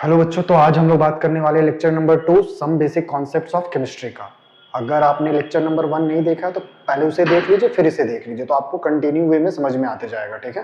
Hello बच्चों, तो आज हम लोग बात करने वाले lecture number 2 some basic concepts of chemistry का। अगर आपने लेक्चर नंबर 1 नहीं देखा तो पहले उसे देख लीजिए, फिर इसे देख लीजिए, तो आपको कंटिन्यू वे में समझ में आते जाएगा। ठीक है,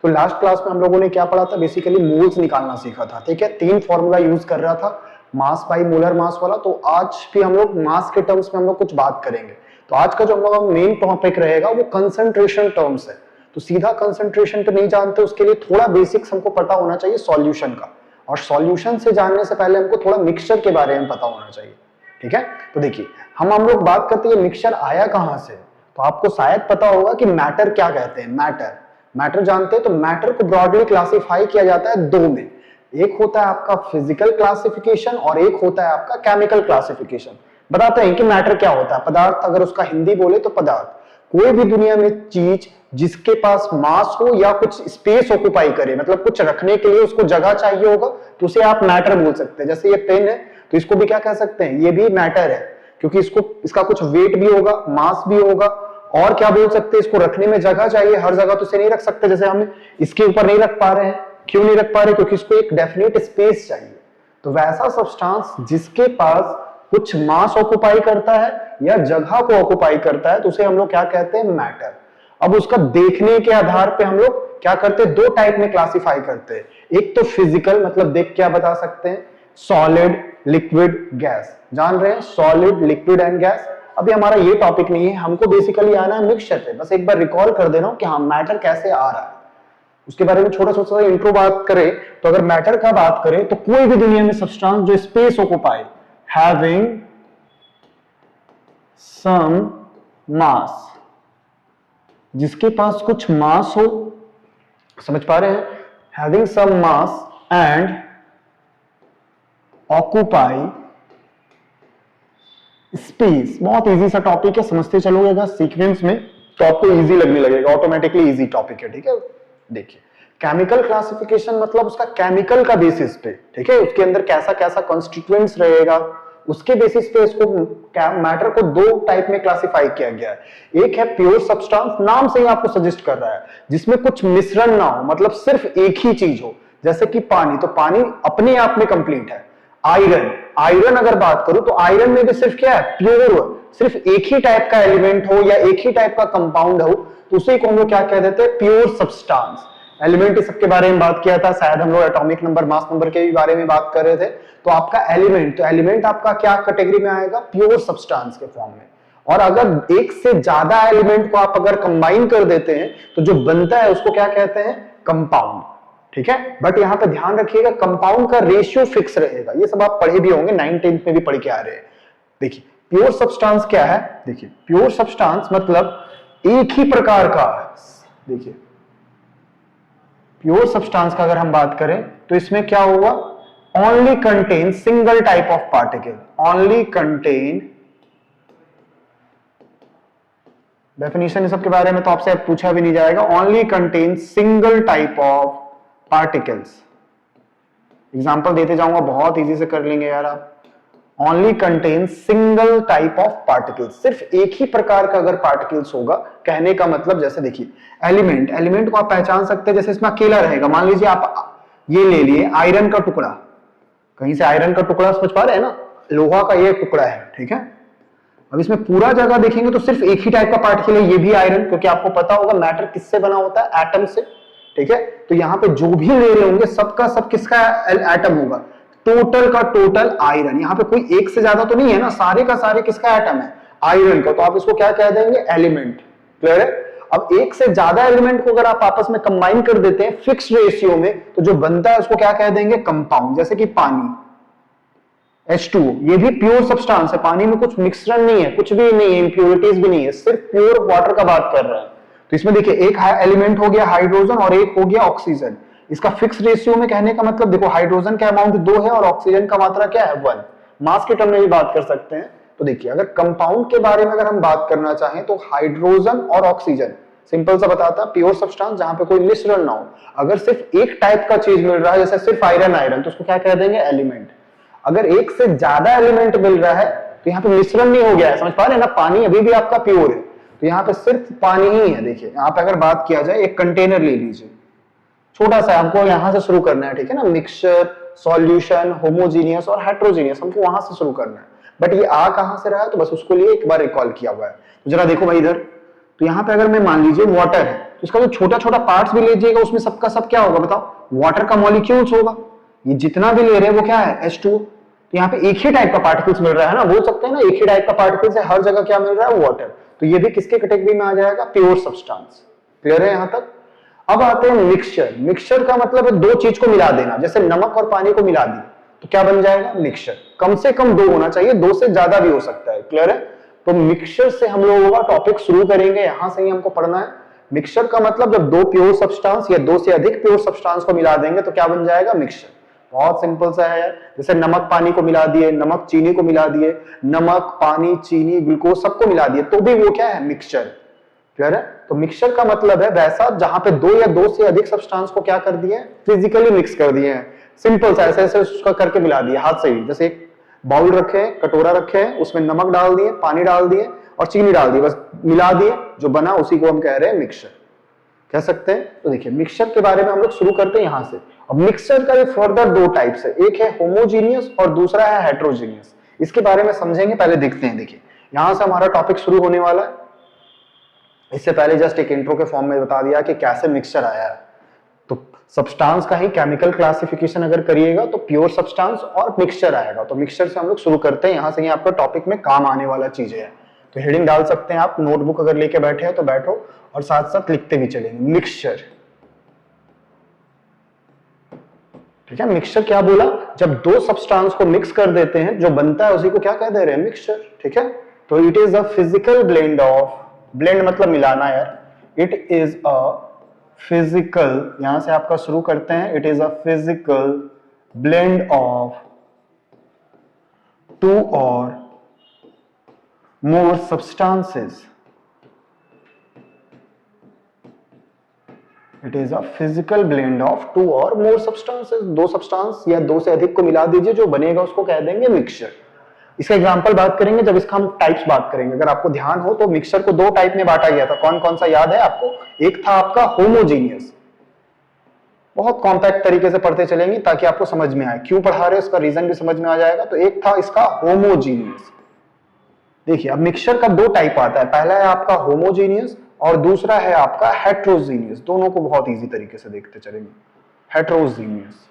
तो लास्ट क्लास में हम लोगों ने क्या पढ़ा था? बेसिकली मोल्स निकालना सीखा था। ठीक है, 3 फॉर्मूला यूज कर रहा था, मास बाई मोलर मास वाला। तो आज भी हम लोग मास के टर्म्स में हम लोग कुछ बात करेंगे। तो आज का जो हम लोग मेन टॉपिक रहेगा वो कंसंट्रेशन टर्म्स है। तो सीधा कंसंट्रेशन पे नहीं जानते, उसके लिए थोड़ा बेसिक्स हमको पता होना चाहिए सॉल्यूशन का, और सॉल्यूशन से जानने से पहले हमको थोड़ा मिक्सचर के बारे में पता होना चाहिए। ठीक है, तो देखिए हम लोग बात करते हैं मिक्सचर आया कहां से। तो आपको शायद पता होगा कि मैटर क्या कहते हैं। मैटर जानते हैं। तो मैटर को ब्रॉडली क्लासिफाई किया जाता है दो में। एक होता है आपका फिजिकल क्लासिफिकेशन और एक होता है आपका केमिकल क्लासिफिकेशन। बताते हैं कि मैटर क्या होता है। पदार्थ, अगर उसका हिंदी बोले तो पदार्थ कोई भी दुनिया में चीज जिसके पास मास हो या कुछ स्पेस ऑक्युपाई करे, मतलब कुछ रखने के लिए उसको जगह चाहिए होगा, तो उसे आप मैटर बोल सकते हैं। जैसे ये पेन है तो इसको भी क्या कह सकते हैं? ये भी मैटर है, क्योंकि इसका कुछ वेट भी होगा, मास भी होगा। और क्या बोल सकते हैं? इसको रखने में जगह चाहिए, हर जगह तो इसे नहीं रख सकते। जैसे हम इसके ऊपर नहीं रख पा रहे हैं, क्यों नहीं रख पा रहे? क्योंकि इसको एक डेफिनेट स्पेस चाहिए। तो वैसा सब्सटेंस जिसके पास कुछ मास ऑक्युपाई करता है या जगह को ऑक्युपाई करता है, तो उसे हम लोग क्या कहते हैं? मैटर। अब उसका देखने के आधार पे हम लोग क्या करते हैं? दो टाइप में क्लासिफाई करते हैं। एक तो फिजिकल, मतलब देख क्या बता सकते हैं? Solid, liquid, gas. जान रहे हैं सॉलिड, लिक्विड एंड गैस। अभी हमारा ये टॉपिक नहीं है, हमको बेसिकली आना है मिक्सचर पे। बस एक बार रिकॉल कर देना कि हाँ मैटर कैसे आ रहा है, उसके बारे में छोटा छोटा इंट्रो बात करें। तो अगर मैटर का बात करें तो कोई भी दुनिया में सब्सटेंस जो space occupy, having some mass, जिसके पास कुछ मास हो, समझ पा रहे हैं? Having some mass and occupy space. बहुत इजी सा टॉपिक है, समझते चलोगे अगर सीक्वेंस में तो आपको इजी लगने लगेगा, ऑटोमेटिकली इजी टॉपिक है। ठीक है, देखिए केमिकल क्लासिफिकेशन मतलब उसका केमिकल का बेसिस पे, ठीक है, उसके अंदर कैसा कैसा कॉन्स्टिट्यूएंट्स रहेगा, उसके बेसिस पे इसको मैटर को दो टाइप में क्लासिफाई किया गया है। एक है प्योर सब्सटेंस, नाम से ही आपको सजेस्ट कर रहा है, जिसमें कुछ मिश्रण ना हो, मतलब सिर्फ एक ही चीज हो। जैसे कि पानी, तो पानी अपने आप में कंप्लीट है। आयरन अगर बात करूं तो आयरन में भी सिर्फ क्या है? प्योर, सिर्फ एक ही टाइप का एलिमेंट हो या एक ही टाइप का कंपाउंड हो, तो उसे को हम लोग क्या कह देते हैं? Pure substance. एलिमेंट सबके बारे में बात किया था, शायद हम लोग एटॉमिक नंबर, मास नंबर के भी बारे में बात कर रहे थे। तो आपका एलिमेंट, तो एलिमेंट आपका क्या कैटेगरी में आएगा? प्योर सब्सटेंस के फॉर्म में। और अगर एक से ज्यादा एलिमेंट को आप अगर कंबाइन कर देते हैं तो जो बनता है उसको क्या कहते हैं? कंपाउंड। ठीक है, बट यहां पे ध्यान रखिएगा कंपाउंड का रेशियो फिक्स रहेगा। ये सब आप पढ़े भी होंगे, 9th में भी पढ़ के आ रहे हैं। देखिए प्योर सब्सटेंस क्या है? देखिए प्योर सब्सटेंस मतलब एक ही प्रकार का। देखिए प्योर सब्सटेंस का अगर हम बात करें तो इसमें क्या होगा? Only contain single type of particle. Only contain, definition सबके बारे में तो आपसे पूछा भी नहीं जाएगा। Only contain single type of particles. Example देते जाऊंगा, बहुत इजी से कर लेंगे यार आप। Only contain single type of particles, सिर्फ एक ही प्रकार का अगर पार्टिकल्स होगा। कहने का मतलब जैसे देखिए एलिमेंट को आप पहचान सकते हैं, जैसे इसमें अकेला रहेगा। मान लीजिए आप ये ले लिए आयरन का टुकड़ा, कहीं से आयरन का टुकड़ा, समझ पा रहे हैं ना? लोहा का ये टुकड़ा है, ठीक है। अब इसमें पूरा जगह देखेंगे तो सिर्फ एक ही टाइप का पार्टिकल है, ये भी आयरन, क्योंकि आपको पता होगा मैटर किससे बना होता है? एटम से। ठीक है, तो यहां पे जो भी ले रहे होंगे सबका सब किसका एटम होगा? टोटल का टोटल आयरन। यहां पे कोई एक से ज्यादा तो नहीं है ना, सारे का सारे किसका एटम है? आयरन का। तो आप इसको क्या कह देंगे? एलिमेंट। क्लियर है? अब एक से ज्यादा एलिमेंट को अगर आप आपस में कंबाइन कर देते हैं फिक्स रेशियो में, तो जो बनता है उसको क्या कह देंगे? कंपाउंड। जैसे कि पानी H2O, ये भी प्योर सब्सटेंस है, पानी में कुछ मिश्रण नहीं है, कुछ भी नहीं है, इंप्योरिटीज भी नहीं है, सिर्फ प्योर वाटर का बात कर रहे हैं। तो इसमें देखिए एक एलिमेंट हो गया हाइड्रोजन और एक हो गया ऑक्सीजन। इसका फिक्स रेशियो में कहने का मतलब देखो हाइड्रोजन का अमाउंट 2 है और ऑक्सीजन का मात्रा क्या है? 1। मास के टर्म में भी बात कर सकते हैं। तो देखिए अगर कंपाउंड के बारे में अगर हम बात करना चाहें तो हाइड्रोजन और ऑक्सीजन, सिंपल सा बताता, प्योर सब्सटेंस जहां पे कोई मिश्रण ना हो। अगर सिर्फ एक टाइप का चीज मिल रहा है, जैसे सिर्फ आयरन, तो उसको क्या कह देंगे? एलिमेंट। अगर एक से ज्यादा एलिमेंट मिल रहा है तो यहाँ पे मिश्रण नहीं हो गया है, समझ पा रहे हैं ना? पानी अभी भी आपका प्योर है, तो यहाँ पे सिर्फ पानी ही है। देखिए यहाँ पे अगर बात किया जाए, एक कंटेनर ले लीजिए छोटा सा, हमको यहां से शुरू करना है, ठीक है ना? मिक्सचर सॉल्यूशन, होमोजीनियस और हेट्रोजीनियस, हमको वहां से शुरू करना है। बट ये आ कहां से रहा है, तो बस उसको लिए एक बार रिकॉल किया हुआ है। तो जरा देखो भाई इधर, तो यहाँ पे अगर मैं मान लीजिए वाटर है, तो इसका जो छोटा छोटा पार्ट्स भी लीजिएगा, उसमें सबका सब क्या होगा बताओ, वाटर का मॉलिक्यूल्स होगा। ये जितना भी ले रहे हैं वो क्या है, H2O। तो यहाँ पे एक ही टाइप का पार्टिकल्स मिल रहा है ना, बोल सकते हैं ना एक ही टाइप का पार्टिकल्स है, हर जगह क्या मिल रहा है, वाटर। तो ये भी किसके कैटेगरी में आ जाएगा, प्योर सब्सटेंस। क्लियर है यहाँ तक। अब आते हैं मिक्सचर। मिक्सचर का मतलब है दो चीज को मिला देना, जैसे नमक और पानी को मिला दिया तो क्या बन जाएगा, मिक्सचर। कम से कम दो होना चाहिए, दो से ज्यादा भी हो सकता है। क्लियर है। तो मिक्सचर से हम लोगों का टॉपिक शुरू करेंगे, यहां से ही हमको पढ़ना है। मिक्सचर का मतलब जब दो प्योर सब्सटेंस या दो से अधिक प्योर सब्सटेंस को मिला देंगे तो क्या बन जाएगा, मिक्सचर। बहुत सिंपल सा है, जैसे नमक पानी को मिला दिए, नमक चीनी को मिला दिए, नमक पानी चीनी ग्लूकोज सबको मिला दिए, तो भी वो क्या है, मिक्सचर। क्लियर है। तो मिक्सचर का मतलब है वैसा जहां पे दो या दो से अधिक सब्सटेंस को क्या कर दिए, फिजिकली मिक्स कर दिए हैं। सिंपल सा ऐसे ऐसे उसका करके मिला दिया हाथ से ही। जैसे एक बाउल रखे हैं, कटोरा रखे हैं, उसमें नमक डाल दिए, पानी डाल दिए और चीनी डाल दी, बस मिला दिए, जो बना उसी को हम कह रहे हैं मिक्सचर, कह सकते हैं। तो देखिए मिक्सचर के बारे में हम लोग शुरू करते हैं यहां से। अब मिक्सचर का ये फर्दर दो टाइप्स है, एक है होमोजीनियस और दूसरा है हेट्रोजीनियस। इसके बारे में समझेंगे, पहले देखते हैं। देखिए यहां से हमारा टॉपिक शुरू होने वाला है। इससे पहले जस्ट एक इंट्रो के फॉर्म में बता दिया कि कैसे मिक्सचर आया है। तो सब्सटेंस का ही केमिकल क्लासिफिकेशन अगर करिएगा तो प्योर सब्सटेंस और मिक्सचर आएगा। तो मिक्सचर से हम लोग शुरू करते हैं, यहां से ही आपका टॉपिक में काम आने वाला चीजें है। तो हेडिंग डाल सकते हैं आप, नोटबुक अगर लेके बैठे हैं तो बैठो और साथ साथ लिखते भी चलेंगे। मिक्सचर, ठीक है। मिक्सचर क्या बोला, जब दो सब्सटेंस को मिक्स कर देते हैं जो बनता है उसी को क्या कह दे रहे हैं, मिक्सचर। ठीक है। तो it is a physical blend of, blend मतलब मिलाना यार, इट इज अ फिजिकल, यहां से आपका शुरू करते हैं, it is a physical blend of two और more substances. It is a physical blend of two or more substances. दो सब्सटेंस या दो से अधिक को मिला दीजिए, जो बनेगा उसको कह देंगे मिक्सचर। इसका एग्जांपल बात करेंगे जब इसका हम टाइप्स बात करेंगे। अगर आपको ध्यान हो तो मिक्सचर को दो टाइप में बांटा गया था, कौन कौन सा याद है आपको। एक था आपका होमोजीनियस, बहुत कॉम्पैक्ट तरीके से पढ़ते चलेंगे ताकि आपको समझ में आए, क्यों पढ़ा रहे हैं उसका रीजन भी समझ में आ जाएगा। तो एक था इसका होमोजीनियस। देखिए अब मिक्सचर का दो टाइप आता है, पहला है आपका होमोजीनियस और दूसरा है आपका हेट्रोजीनियस। दोनों को बहुत इजी तरीके से देखते चलेंगे। हेट्रोजीनियस,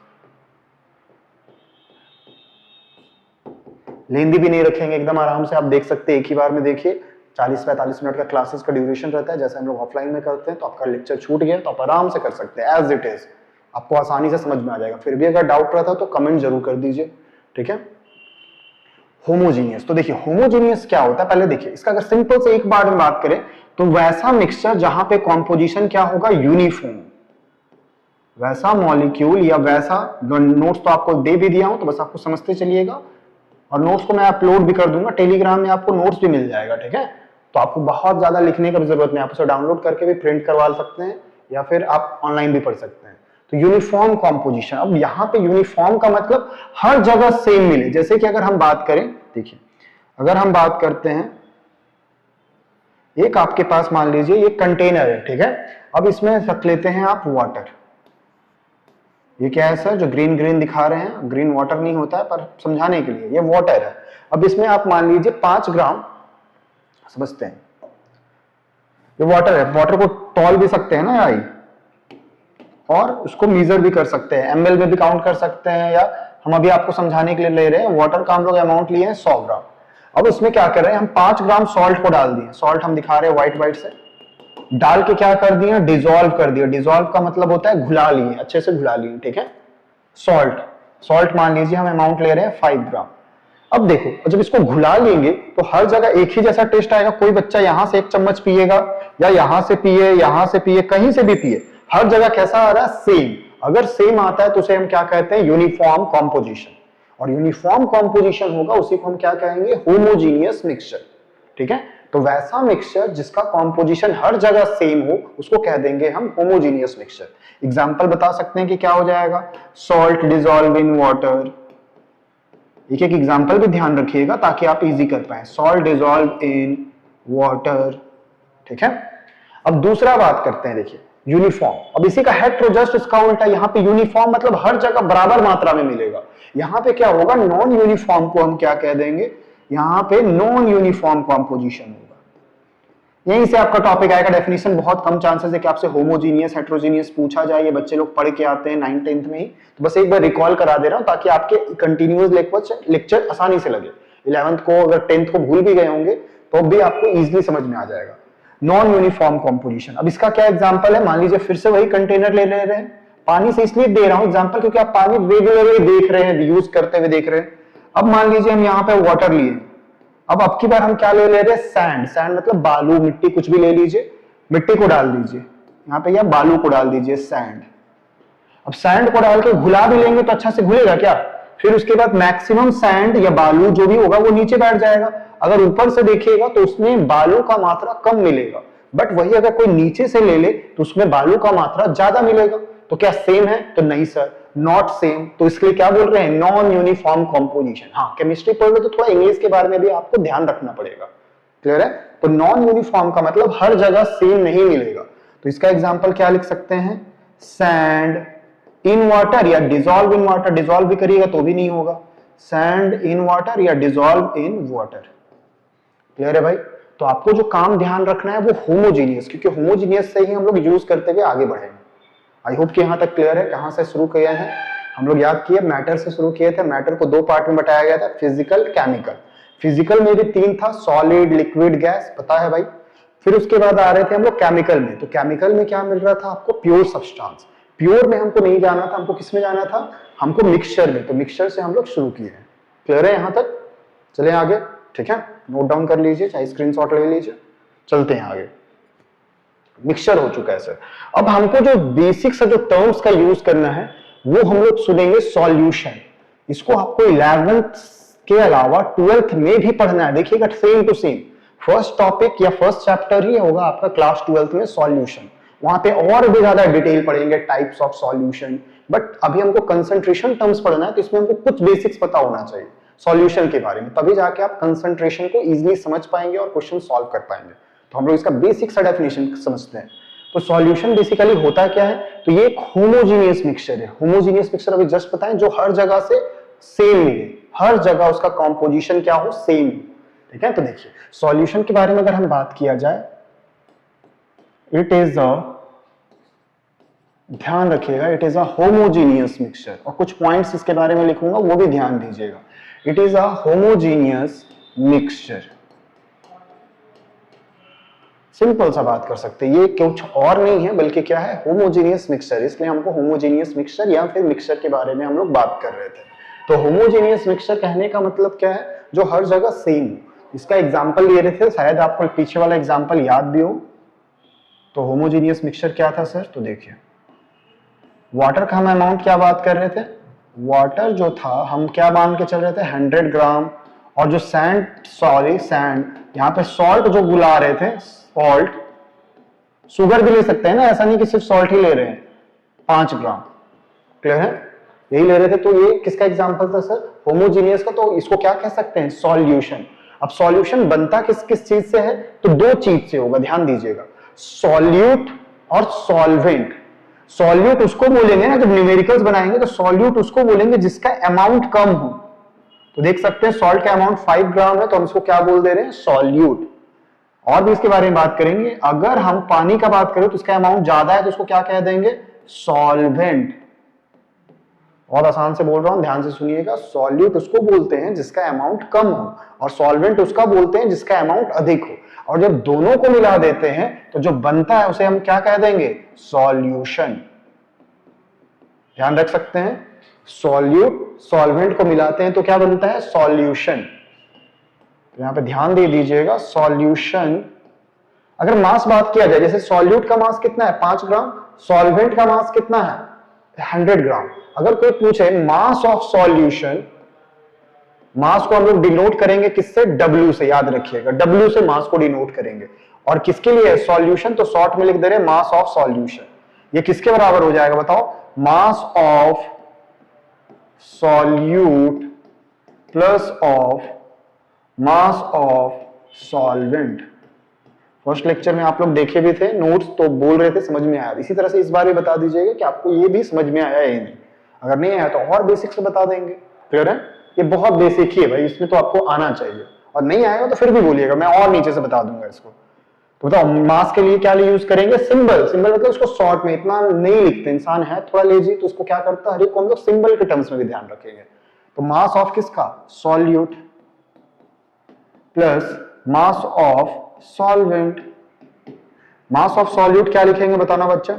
लेंदी भी नहीं रखेंगे, एकदम आराम से आप देख सकते हैं, एक ही बार में देखिए। 40-45 मिनट का क्लासेस का ड्यूरेशन रहता है, जैसे हम लोग ऑफलाइन में करते हैं। तो आपका लेक्चर छूट गया तो आप आराम से कर सकते हैं, एज इट इज, आपको आसानी से समझ में आ जाएगा। फिर भी अगर डाउट रहता तो कमेंट जरूर कर दीजिए, ठीक है। होमोजीनियस, तो देखिए होमोजीनियस क्या होता है, पहले देखिए इसका अगर सिंपल से एक बार में बात करें तो वैसा मिक्सचर जहां पे कॉम्पोजिशन क्या होगा, यूनिफॉर्म, वैसा मॉलिक्यूल या वैसा, नोट्स तो आपको दे भी दिया हूं तो बस आपको समझते चलिएगा, और नोट्स को मैं अपलोड भी कर दूंगा टेलीग्राम में, आपको नोट्स भी मिल जाएगा, ठीक है। तो आपको बहुत ज्यादा लिखने का भी जरूरत नहीं, आप उसे डाउनलोड करके भी प्रिंट करवा सकते हैं या फिर आप ऑनलाइन भी पढ़ सकते हैं। तो यूनिफॉर्म कॉम्पोजिशन, अब यहाँ पे यूनिफॉर्म का मतलब हर जगह सेम मिले। जैसे कि अगर हम बात करें, देखिए अगर हम बात करते हैं, एक आपके पास मान लीजिए ये कंटेनर है, ठीक है। अब इसमें रख लेते हैं आप वाटर। ये क्या है सर, जो ग्रीन ग्रीन दिखा रहे हैं, ग्रीन वाटर नहीं होता है, पर समझाने के लिए ये वाटर है। अब इसमें आप मान लीजिए 5 ग्राम, समझते हैं ये वाटर है, वाटर को तौल भी सकते हैं ना यार, और उसको मीजर भी कर सकते हैं, एमएल में भी काउंट कर सकते हैं, या हम अभी आपको समझाने के लिए ले रहे हैं। वाटर का हम लोग अमाउंट लिए हैं 100 ग्राम। अब इसमें क्या कर रहे हैं हम, 5 ग्राम सॉल्ट को डाल दिए, सॉल्ट हम दिखा रहे हैं व्हाइट से, डाल के क्या कर दिया, डिसॉल्व कर दिया। डिसॉल्व का मतलब होता है घुला लिए, अच्छे से घुला लिए, ठीक है। सॉल्ट मान लीजिए हम अमाउंट ले रहे हैं 5 ग्राम। अब देखो जब इसको घुला लेंगे तो हर जगह एक ही जैसा टेस्ट आएगा। कोई बच्चा यहां से 1 चम्मच पिएगा या यहां से पिए, कहीं से भी पिए, हर जगह कैसा आ रहा है, सेम। अगर सेम आता है तो उसे हम क्या कहते हैं, यूनिफॉर्म कॉम्पोजिशन। और यूनिफॉर्म कॉम्पोजिशन होगा उसी को हम क्या कहेंगे, होमोजीनियस मिक्सचर, ठीक है। तो वैसा मिक्सचर जिसका कॉम्पोजिशन हर जगह सेम हो उसको कह देंगे हम होमोजीनियस मिक्सचर। एग्जांपल बता सकते हैं कि क्या हो जाएगा, सॉल्ट डिसॉल्व इन वाटर। एक एक एग्जांपल भी ध्यान रखिएगा ताकि आप इजी कर पाए। सॉल्ट डिसॉल्व इन वाटर, ठीक है। अब दूसरा बात करते हैं, देखिए यूनिफॉर्म। अब इसी का हेट्रो जस्ट इसका उल्टा, यहाँ पे यूनिफॉर्म मतलब हर जगह बराबर मात्रा में मिलेगा। यहाँ पे क्या होगा, नॉन यूनिफॉर्म को हम क्या कह देंगे, यहाँ पे नॉन यूनिफॉर्म कॉम्पोजिशन होगा। यहीं से आपका टॉपिक आएगा। डेफिनेशन बहुत कम चांसेस है कि आपसे होमोजीनियस हेट्रोजीनियस पूछा जाए, ये बच्चे लोग पढ़ के आते हैं 9th 10th में ही, तो बस एक बार रिकॉल करा दे रहा हूं ताकि आपके कंटिन्यूअस लेक्चर आसानी से लगे। 11th को अगर 10th को भूल भी गए होंगे तो भी आपको इजीली समझ में आ जाएगा। नॉन यूनिफॉर्म कॉम्पोजिशन, अब इसका क्या एग्जांपल है, मान लीजिए फिर से वही कंटेनर ले रहे हैं, पानी से इसलिए दे रहा हूं एग्जांपल क्योंकि आप पानी रेगुलरली देख रहे हैं, यूज करते हुए देख रहे हैं। अब मान लीजिए हम यहाँ पे वाटर लिए, अब की बार हम क्या ले रहे हैं, सैंड। सैंड मतलब बालू, मिट्टी, कुछ भी ले लीजिए, मिट्टी को डाल दीजिए यहाँ पे, या बालू को डाल दीजिए, सैंड। अब सैंड को डाल के घुला भी लेंगे तो अच्छा से घुलेगा क्या, फिर उसके बाद मैक्सिमम सैंड या बालू जो भी होगा वो नीचे बैठ जाएगा। अगर ऊपर से देखिएगा तो उसमें बालू का मात्रा कम मिलेगा, बट वही अगर कोई नीचे से ले ले तो उसमें बालू का मात्रा ज्यादा मिलेगा। तो क्या सेम है, तो नहीं सर, नॉट सेम। तो इसलिए क्या बोल रहे हैं, नॉन यूनिफॉर्म कॉम्पोजिशन। हाँ, केमिस्ट्री पढ़ लो तो थोड़ा इंग्लिश के बारे में भी आपको ध्यान रखना पड़ेगा, क्लियर है। तो नॉन यूनिफॉर्म का मतलब हर जगह सेम नहीं मिलेगा। तो इसका एग्जांपल क्या लिख सकते हैं, सैंड इन वाटर या डिजॉल्व इन वाटर। डिजॉल्व भी करिएगा तो भी नहीं होगा, सैंड इन वाटर या डिजॉल्व इन वाटर, क्लियर है भाई। तो आपको जो काम ध्यान रखना है वो होमोजीनियस, क्योंकि होमोजीनियस से ही हम लोग यूज करते हुए आगे बढ़ेंगे। आई होप कि यहां तक क्लियर है। कहां से शुरू किया है हम लोग, याद किए, मैटर से शुरू किए थे। मैटर को 2 पार्ट में बताया गया था, फिजिकल, केमिकल। फिजिकल में भी 3 था, सॉलिड, लिक्विड, गैस, पता है भाई। फिर उसके बाद आ रहे थे हम लोग केमिकल में। तो केमिकल में क्या मिल रहा था आपको, प्योर सब्सटेंस। प्योर में हमको नहीं जाना था, हमको किस में जाना था, हमको मिक्सचर में। तो मिक्सचर से हम लोग शुरू किए हैं, क्लियर है यहां तक। चले आगे, ठीक है, नोट डाउन कर लीजिए, चाहे स्क्रीनशॉट ले लीजिए, चलते हैं आगे। मिक्सचर हो चुका है सर। अब हमको जो बेसिक सा जो टर्म्स का यूज करना है वो हम लोग सुनेंगे, सॉल्यूशन। इसको आपको 11th के अलावा 12th में भी पढ़ना है। देखिएगा same to same first topic या फर्स्ट चैप्टर ही होगा आपका क्लास 12th में, सॉल्यूशन। वहां पे और भी ज्यादा डिटेल पढ़ेंगे, टाइप्स ऑफ सॉल्यूशन। बट अभी हमको कंसंट्रेशन टर्म्स पढ़ना है, तो इसमें हमको कुछ बेसिक्स पता होना चाहिए सॉल्यूशन के बारे में, तभी जाके आप कंसंट्रेशन को इजीली समझ पाएंगे और क्वेश्चन सॉल्व कर पाएंगे। तो हम लोग इसका बेसिक सा डेफिनेशन समझते हैं। तो सॉल्यूशन बेसिकली होता क्या है, तो ये एक होमोजीनियस मिक्सचर है। होमोजीनियस मिक्सचर अभी जस्ट बताएं, जो हर जगह से सेम मिले, हर जगह उसका कॉम्पोजिशन क्या हो, सेम, ठीक है। तो देखिए सॉल्यूशन के बारे में अगर हम बात किया जाए, इट इज अ, ध्यान रखिएगा, it is a homogeneous mixture. और कुछ पॉइंट्स इसके बारे में लिखूंगा वो भी ध्यान दीजिएगा। It is a homogeneous mixture. Simple सा बात कर सकते हैं, ये कुछ और नहीं है बल्कि क्या है, होमोजीनियस मिक्सचर। इसलिए हमको होमोजीनियस मिक्सचर या फिर मिक्सचर के बारे में हम लोग बात कर रहे थे। तो होमोजीनियस मिक्सचर कहने का मतलब क्या है, जो हर जगह सेम हो। इसका एग्जांपल ले रहे थे, शायद आपको पीछे वाला एग्जांपल याद भी हो। तो होमोजीनियस मिक्सचर क्या था सर, तो देखिए वाटर का हम अमाउंट क्या बात कर रहे थे, वाटर जो था हम क्या मान के चल रहे थे, 100 ग्राम। और जो सैंड, सॉरी सैंड, यहाँ पे सॉल्ट जो बुला रहे थे, सॉल्ट, शुगर भी ले सकते हैं ना, ऐसा नहीं कि सिर्फ सॉल्ट ही ले रहे हैं, 5 ग्राम, क्लियर है, यही ले रहे थे। तो ये किसका एग्जांपल था सर, होमोजीनियस का। तो इसको क्या कह सकते हैं, सॉल्यूशन। अब सॉल्यूशन बनता किस किस चीज से है, तो 2 चीज से होगा, ध्यान दीजिएगा, सॉल्यूट और सॉल्वेंट। सॉल्यूट उसको बोलेंगे ना, जब न्यूमेरिकल्स बनाएंगे तो सॉल्यूट उसको बोलेंगे जिसका अमाउंट कम हो। तो देख सकते हैं सॉल्ट का अमाउंट 5 ग्राम है, तो हम इसको क्या बोल दे रहे हैं, सॉल्यूट। और भी इसके बारे में बात करेंगे, अगर हम पानी का बात करें तो इसका अमाउंट ज्यादा है तो उसको क्या कह देंगे, सॉल्वेंट। बहुत आसान से बोल रहा हूं, ध्यान से सुनिएगा। सॉल्यूट उसको बोलते हैं जिसका अमाउंट कम हो, और सॉल्वेंट उसका बोलते हैं जिसका अमाउंट अधिक हो। और जब दोनों को मिला देते हैं तो जो बनता है उसे हम क्या कह देंगे, सॉल्यूशन। ध्यान रख सकते हैं, सॉल्यूट सॉल्वेंट को मिलाते हैं तो क्या बनता है, सॉल्यूशन। यहां पे ध्यान दे दीजिएगा, सॉल्यूशन। अगर मास बात किया जाए, जैसे सॉल्यूट का मास कितना है, 5 ग्राम, सॉल्वेंट का मास कितना है, 100 ग्राम। अगर कोई पूछे मास ऑफ सॉल्यूशन, मास को हम लोग डिनोट करेंगे किससे, W से, याद रखिएगा, W से मास को डिनोट करेंगे। और किसके लिए सॉल्यूशन, तो शॉर्ट में लिख दे रहे हैं मास ऑफ सॉल्यूशन। ये किसके बराबर हो जाएगा बताओ, मास of solute plus of mass of solvent. First lecture में आप लोग देखे भी थे नोट्स, तो बोल रहे थे समझ में आया। इसी तरह से इस बार भी बता दीजिएगा कि आपको ये भी समझ में आया है या नहीं। अगर नहीं आया तो और बेसिक से बता देंगे। क्लियर है? ये बहुत बेसिक ही है भाई, इसमें तो आपको आना चाहिए। और नहीं आएगा तो फिर भी बोलिएगा, मैं और नीचे से बता दूंगा इसको। तो बताओ मास के लिए क्या यूज करेंगे? सिंबल। सिंबल मतलब उसको शॉर्ट में, इतना नहीं लिखते, इंसान है थोड़ा लेजी, तो उसको क्या करता है, हर एक को हम लोग सिंबल के टर्म्स में भी ध्यान रखेंगे। तो मास ऑफ किसका? Solute plus mass of solvent. Mass of solute क्या लिखेंगे बताना बच्चा?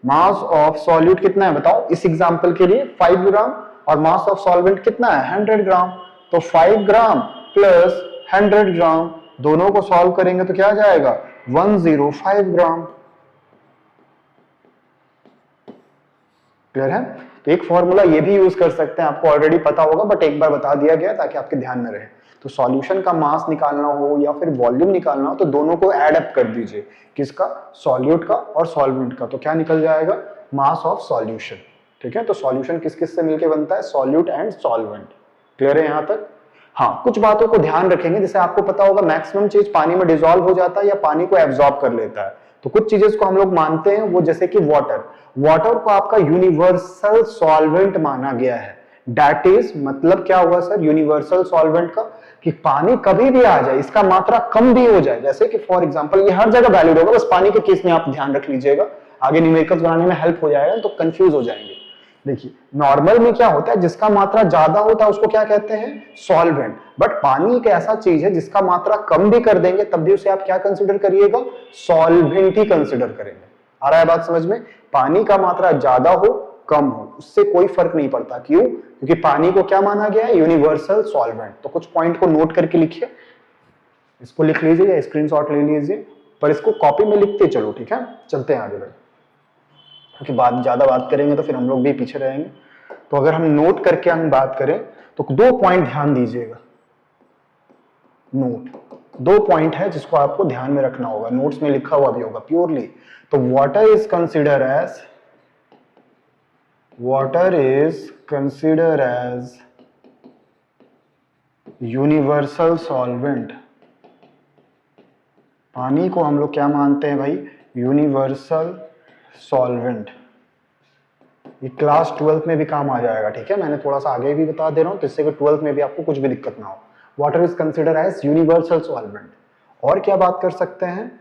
मास ऑफ सॉल्यूट कितना है बताओ? इस एग्जांपल के लिए 5 ग्राम, और मास ऑफ सॉल्वेंट कितना है? 100 ग्राम। तो 5 ग्राम प्लस 100 ग्राम, दोनों को सॉल्व करेंगे तो क्या आ जाएगा? 105 ग्राम। क्लियर है? तो एक फॉर्मूला ये भी यूज कर सकते हैं, आपको ऑलरेडी पता होगा बट एक बार बता दिया गया ताकि आपके ध्यान में रहे। तो सॉल्यूशन का मास निकालना हो या फिर वॉल्यूम निकालना हो तो दोनों को ऐड अप कर दीजिए। किसका? सॉल्यूट का और सॉल्वेंट का। तो क्या निकल जाएगा? Mass of solution. ठीक है? तो सॉल्यूशन किस किस से मिलकर बनता है? Solute and solvent. क्लियर है यहां तक? हाँ, कुछ बातों को ध्यान रखेंगे, जैसे आपको पता होगा मैक्सिमम चीज पानी में डिसॉल्व हो जाता है या पानी को एब्जॉर्ब कर लेता है। तो कुछ चीजें को हम लोग मानते हैं, वो जैसे कि वाटर। वाटर को आपका यूनिवर्सल सॉल्वेंट माना गया है। दैट इज मतलब क्या हुआ सर यूनिवर्सल सॉल्वेंट का? कि पानी कभी भी आ जाए, इसका मात्रा कम भी हो जाए, जैसे कि फॉर एग्जांपल ये हर जगह वैलिड होगा, बस पानी के केस में आप ध्यान रख लीजिएगा, आगे न्यूमेरिकल्स बनाने में हेल्प हो जाएगा, तो कंफ्यूज हो जाएंगे। देखिए नॉर्मल में क्या होता है, जिसका मात्रा ज्यादा होता है उसको क्या कहते हैं? सॉल्वेंट। बट पानी एक ऐसा चीज है जिसका मात्रा कम भी कर देंगे तब भी उसे आप क्या कंसिडर करिएगा? सॉल्वेंट ही कंसिडर करेंगे। आ रहा है बात समझ में? पानी का मात्रा ज्यादा हो कम हो उससे कोई फर्क नहीं पड़ता। क्यों? क्योंकि पानी को क्या माना गया है? Universal solvent. तो कुछ पॉइंट को नोट करके लिखिए, इसको लिख लीजिए या स्क्रीनशॉट ले लीजिए, पर इसको कॉपी में लिखते चलो। ठीक है? चलते हैं आगे बढ़े, क्योंकि ज्यादा बात करेंगे तो फिर हम लोग भी पीछे रहेंगे। तो अगर हम नोट करके हम बात करें तो 2 पॉइंट ध्यान दीजिएगा। नोट 2 पॉइंट है जिसको आपको ध्यान में रखना होगा, नोट्स में लिखा हुआ भी होगा प्योरली। तो water is consider as universal solvent. पानी को हम लोग क्या मानते हैं भाई? Universal solvent. ये क्लास 12th में भी काम आ जाएगा। ठीक है? मैंने थोड़ा सा आगे भी बता दे रहा हूं जिससे कि 12th में भी आपको कुछ भी दिक्कत ना हो। Water is consider as universal solvent. और क्या बात कर सकते हैं?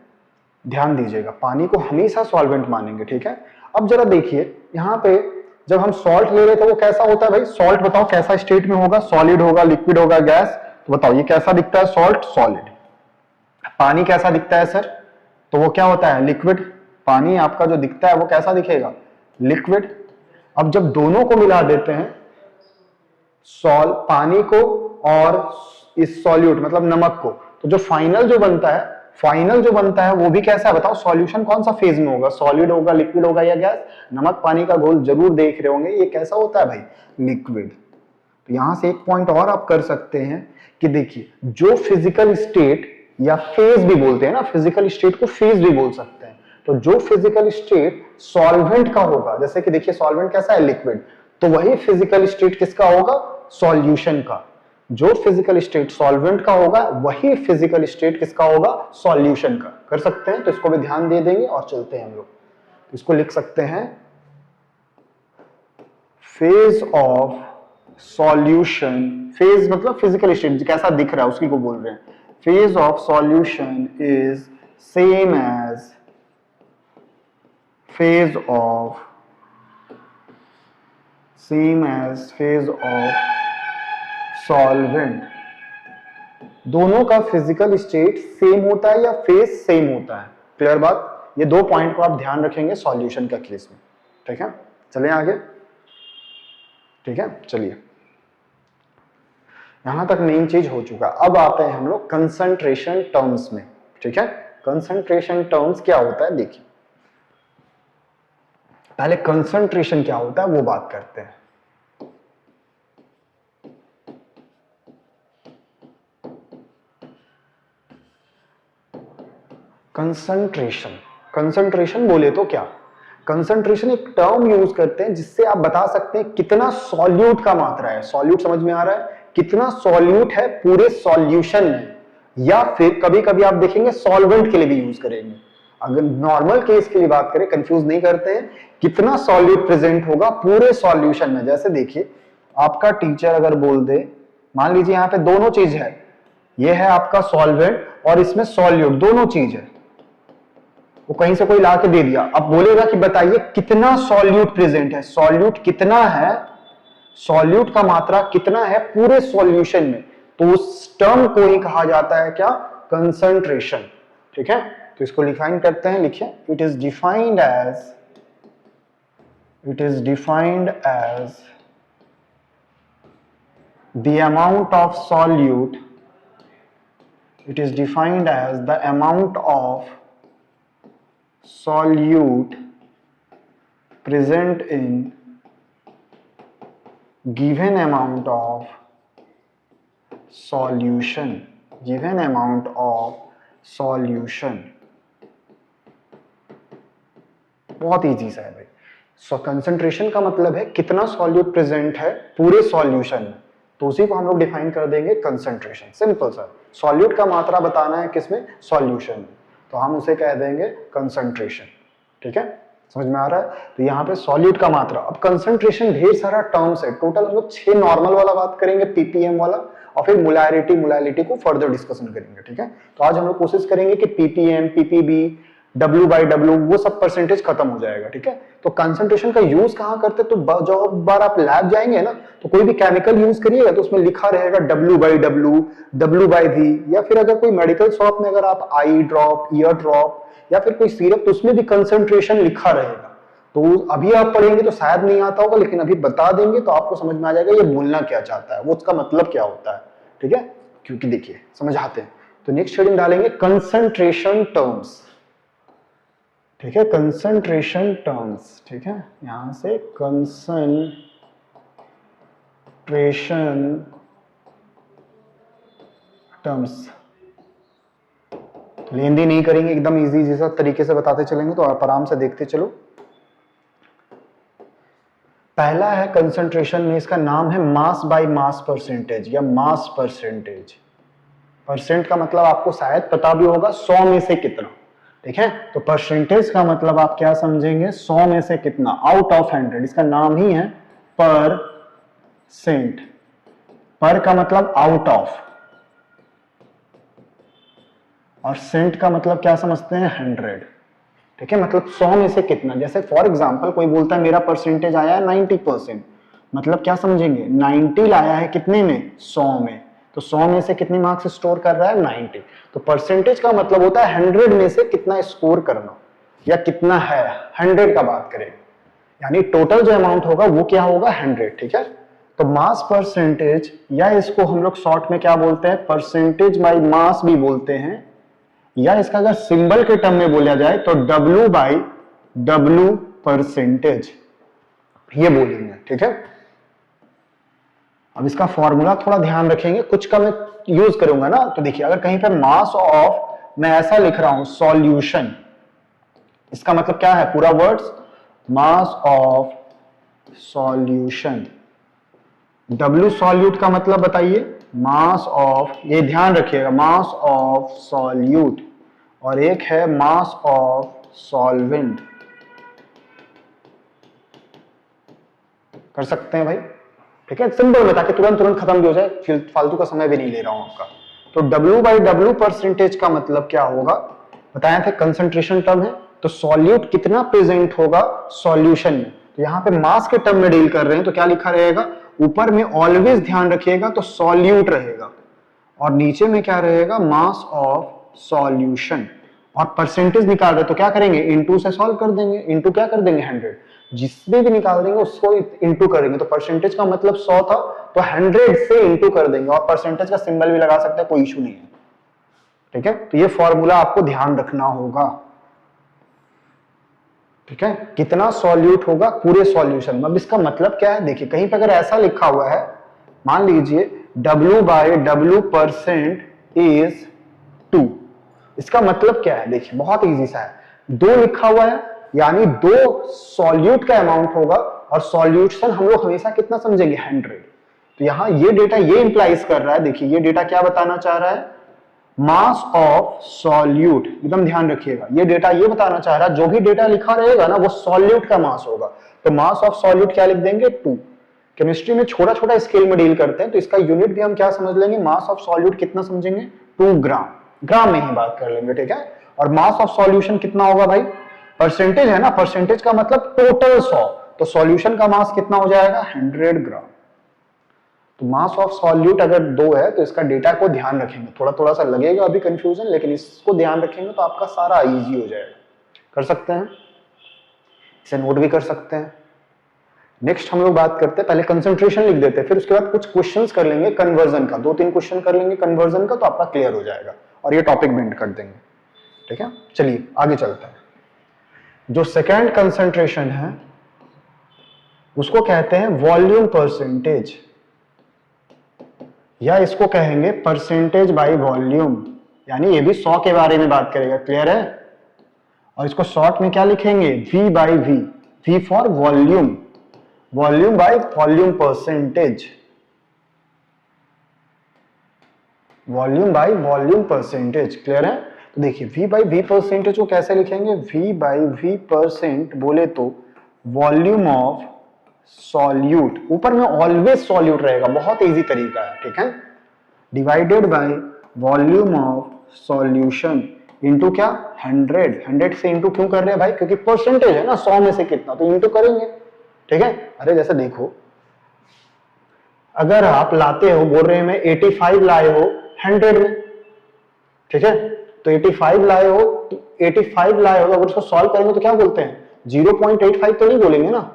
ध्यान दीजिएगा, पानी को हमेशा सॉल्वेंट मानेंगे। ठीक है? अब जरा देखिए यहां पे जब हम सॉल्ट ले रहे थे वो कैसा होता है भाई? सॉल्ट बताओ कैसा स्टेट में होगा? सॉलिड होगा, लिक्विड होगा, गैस? तो बताओ ये कैसा दिखता है? Salt solid. पानी कैसा दिखता है सर? तो वो क्या होता है? लिक्विड। पानी आपका जो दिखता है वो कैसा दिखेगा? लिक्विड। अब जब दोनों को मिला देते हैं, पानी को और इस सॉल्यूट मतलब नमक को, तो जो फाइनल जो बनता है वो भी कैसा है बताओ? सॉल्यूशन कौन सा फेज में होगा? सॉलिड होगा, लिक्विड होगा या गैस? नमक पानी का घोल जरूर देख रहे होंगे, ये कैसा होता है भाई? लिक्विड। तो यहां से एक पॉइंट और आप कर सकते हैं कि देखिए जो फिजिकल स्टेट या फेज भी बोलते हैं ना, फिजिकल स्टेट को फेज भी बोल सकते हैं। तो जो फिजिकल स्टेट सॉल्वेंट का होगा, जैसे कि देखिए सॉल्वेंट कैसा है? लिक्विड, तो वही फिजिकल स्टेट किसका होगा? सॉल्यूशन का। जो फिजिकल स्टेट सॉल्वेंट का होगा वही फिजिकल स्टेट किसका होगा? सॉल्यूशन का। कर सकते हैं? तो इसको भी ध्यान दे देंगे और चलते हैं हम लोग। इसको लिख सकते हैं फेज ऑफ सॉल्यूशन। फेज मतलब फिजिकल स्टेट कैसा दिख रहा है उसकी को बोल रहे हैं। Phase of solution is same as phase of solvent. दोनों का फिजिकल स्टेट सेम होता है या फेज सेम होता है। क्लियर बात? ये 2 पॉइंट को आप ध्यान रखेंगे सॉल्यूशन का केस में। ठीक है? चलें आगे। ठीक है? चलिए, यहां तक मेन चीज हो चुका। अब आते हैं हम लोग कंसंट्रेशन टर्म्स में। ठीक है? कंसंट्रेशन टर्म्स क्या होता है देखिए, पहले कंसंट्रेशन क्या होता है वो बात करते हैं। कंसंट्रेशन बोले तो क्या? कंसंट्रेशन एक टर्म यूज करते हैं जिससे आप बता सकते हैं कितना सॉल्यूट का मात्रा है। सॉल्यूट समझ में आ रहा है? कितना सॉल्यूट है पूरे सॉल्यूशन में। या फिर कभी कभी आप देखेंगे सॉल्वेंट के लिए भी यूज करेंगे। अगर नॉर्मल केस के लिए बात करें, कंफ्यूज नहीं करते हैं, कितना सॉल्यूट प्रेजेंट होगा पूरे सॉल्यूशन में। जैसे देखिए आपका टीचर अगर बोल दे, मान लीजिए यहाँ पे दोनों चीज है, ये है आपका सॉल्वेंट और इसमें सॉल्यूट, दोनों चीज है, वो कहीं से कोई ला के दे दिया। अब बोलेगा कि बताइए कितना सॉल्यूट प्रेजेंट है, सॉल्यूट कितना है, सॉल्यूट का मात्रा कितना है पूरे सॉल्यूशन में, तो उस टर्म को ही कहा जाता है क्या, कंसंट्रेशन। ठीक है, तो इसको डिफाइन करते हैं, लिखिए it is defined as the amount of solute, it is defined as the amount of solute present in given amount of solution, given amount of solution। बहुत इजी सा है भाई। सो कंसंट्रेशन का मतलब है कितना सॉल्यूट प्रेजेंट है पूरे सॉल्यूशन में, तो उसी को हम लोग डिफाइन कर देंगे कंसंट्रेशन। सिंपल सर, सॉल्यूट का मात्रा बताना है किसमें, सॉल्यूशन में, तो हम उसे कह देंगे कंसंट्रेशन। ठीक है, समझ में आ रहा है। तो यहाँ पे सॉल्यूट का मात्रा, अब कंसंट्रेशन ढेर सारा टर्म्स है, टोटल हम लोग 6 नॉर्मल वाला बात करेंगे, पीपीएम वाला, और फिर मोलैरिटी को फर्दर डिस्कशन करेंगे। ठीक है, तो आज हम लोग कोशिश करेंगे कि पीपीएम, पीपीबी, W/W वो सब परसेंटेज खत्म हो जाएगा। ठीक है, तो कंसंट्रेशन का यूज कहाँ करते हैं, तो जब बार आप लैब जाएंगे ना, तो कोई भी केमिकल यूज करिएगा तो उसमें लिखा रहेगा W/W, W/V, या फिर अगर कोई मेडिकल शॉप में अगर आप आई ड्रॉप, ईयर ड्रॉप या फिर कोई सिरप, तो उसमें भी कंसंट्रेशन लिखा रहेगा। तो अभी आप पढ़ेंगे तो शायद नहीं आता होगा, लेकिन अभी बता देंगे तो आपको समझ में आ जाएगा ये बोलना क्या चाहता है, वो उसका मतलब क्या होता है। ठीक है, क्योंकि देखिए समझाते हैं। तो नेक्स्ट हेडिंग डालेंगे कंसंट्रेशन टर्म्स। ठीक है, कंसंट्रेशन टर्म्स। ठीक है, यहां से कंसंट्रेशन टर्म्स, लेंदी नहीं करेंगे, एकदम इजी जैसा तरीके से बताते चलेंगे, तो आप आराम से देखते चलो। पहला है कंसंट्रेशन में, इसका नाम है मास बाय मास परसेंटेज या मास परसेंटेज। परसेंट का मतलब आपको शायद पता भी होगा, 100 में से कितना। ठीक है, तो परसेंटेज का मतलब आप क्या समझेंगे, 100 में से कितना, आउट ऑफ 100, इसका नाम ही है परसेंट। पर का मतलब आउट ऑफ, और सेंट का मतलब क्या समझते हैं, 100। ठीक है, मतलब 100 में से कितना। जैसे फॉर एग्जांपल कोई बोलता है मेरा परसेंटेज आया है 90%, मतलब क्या समझेंगे, 90 लाया है कितने में, 100 में, तो 100 में से कितने मार्क्स स्टोर कर रहा है, 90। तो परसेंटेज का मतलब होता है 100 में से कितना स्कोर करना या कितना है, 100 का बात करें, यानी टोटल जो अमाउंट होगा वो क्या होगा, 100। ठीक है, तो मास परसेंटेज, या इसको हम लोग शॉर्ट में क्या बोलते हैं, परसेंटेज बाय मास भी बोलते हैं, या इसका अगर सिंबल के टर्म में बोला जाए तो W/W परसेंटेज, ये बोलेंगे। ठीक है, अब इसका फॉर्मूला थोड़ा ध्यान रखेंगे, कुछ का मैं यूज करूंगा ना, तो देखिए अगर कहीं पे मास ऑफ मैं ऐसा लिख रहा हूं सॉल्यूशन, इसका मतलब क्या है, पूरा words, mass of solution. W solute का मतलब बताइए, मास ऑफ, ये ध्यान रखिएगा, मास ऑफ सॉल्यूट, और एक है मास ऑफ सॉल्वेंट। कर सकते हैं भाई। ठीक है, सिंपल बता के तुरंत खत्म भी हो जाए, फिर फालतू का समय भी नहीं ले रहा हूं आपका। तो W/W परसेंटेज का मतलब क्या होगा, बताया था कंसंट्रेशन टर्म है, तो सॉल्यूट कितना प्रेजेंट होगा सॉल्यूशन में, तो यहाँ पे मास के टर्म में डील कर रहे हैं, तो क्या लिखा रहेगा, ऊपर में ऑलवेज ध्यान रखिएगा तो सॉल्यूट रहेगा, और नीचे में क्या रहेगा, मास ऑफ सॉल्यूशन। और परसेंटेज निकाल रहे तो क्या करेंगे, इनटू से सॉल्व कर देंगे, इनटू क्या कर देंगे, 100, जिसमें भी निकाल देंगे उसको इनटू करेंगे। तो परसेंटेज का मतलब 100 था, तो 100 से इनटू कर देंगे, और परसेंटेज का सिंबल भी लगा सकते हैं, कोई इशू नहीं है। ठीक है, तो ये फॉर्मूला आपको ध्यान रखना होगा। ठीक है, कितना सॉल्यूट होगा पूरे सॉल्यूशन में। अब इसका मतलब क्या है, देखिए कहीं पर अगर ऐसा लिखा हुआ है, मान लीजिए W/W परसेंट इज 2, इसका मतलब क्या है, देखिए बहुत इजी सा है, 2 लिखा हुआ है, यानी 2 सॉल्यूट का अमाउंट होगा, और सॉल्यूशन हम लोग हमेशा कितना समझेंगे, 100। तो यहां ये डेटा ये इंप्लाइज कर रहा है, देखिए ये डेटा क्या बताना चाह रहा है, मास ऑफ सॉल्यूट, एकदम ध्यान रखिएगा, ये डेटा ये बताना चाह रहा है, जो भी डेटा लिखा रहेगा ना वो सॉल्यूट का मास होगा। तो मास ऑफ सॉल्यूट क्या लिख देंगे, 2। केमिस्ट्री में छोटा छोटा स्केल में डील करते हैं, तो इसका यूनिट भी हम क्या समझ लेंगे, मास ऑफ सॉल्यूट कितना समझेंगे, 2 ग्राम, ग्राम में ही बात कर लेंगे, ठीक है। और मास ऑफ सॉल्यूशन कितना होगा भाई, परसेंटेज है ना, परसेंटेज का मतलब टोटल 100, तो सॉल्यूशन का मास कितना हो जाएगा, 100 ग्राम। तो मास ऑफ सॉल्यूट अगर 2 है तो इसका डेटा को ध्यान रखेंगे, थोड़ा थोड़ा सा लगेगा अभी कंफ्यूजन, लेकिन इसको ध्यान रखेंगे तो आपका सारा इजी हो जाएगा। कर सकते हैं, इसे नोट भी कर सकते हैं। नेक्स्ट हम लोग बात करते हैं, पहले कंसंट्रेशन लिख देते हैं, फिर उसके बाद कुछ क्वेश्चंस कर लेंगे कन्वर्जन का, 2-3 क्वेश्चन कर लेंगे कन्वर्जन का, तो आपका क्लियर हो जाएगा और ये टॉपिक बेंड कर देंगे, ठीक है। चलिए आगे चलते हैं। जो सेकेंड कंसंट्रेशन है उसको कहते हैं वॉल्यूम परसेंटेज, या इसको कहेंगे परसेंटेज बाय वॉल्यूम, यानी ये भी 100 के बारे में बात करेगा, क्लियर है। और इसको शॉर्ट में क्या लिखेंगे, V by V, V for volume, volume by volume percentage, volume by volume percentage, clear है। तो देखिए V बाई V परसेंटेज को कैसे लिखेंगे, V बाई V परसेंट बोले तो वॉल्यूम ऑफ सॉल्यूट, ऊपर में ऑलवेज सॉल्यूट रहेगा, बहुत इजी तरीका है, ठीक है, divided by volume of solution into क्या, 100 से इनटू क्यों कर रहे हैं भाई, क्योंकि परसेंटेज है ना, 100 में से कितना, तो इनटू करेंगे, ठीक है। अरे जैसे देखो, अगर आप लाते हो, बोल रहे हैं मैं 85 लाए हो 100 में, ठीक है, तो 85 लाए हो, तो 85 लाए हो, अगर उसको सॉल्व करेंगे तो क्या बोलते हैं, 0.85 तो नहीं बोलेंगे ना,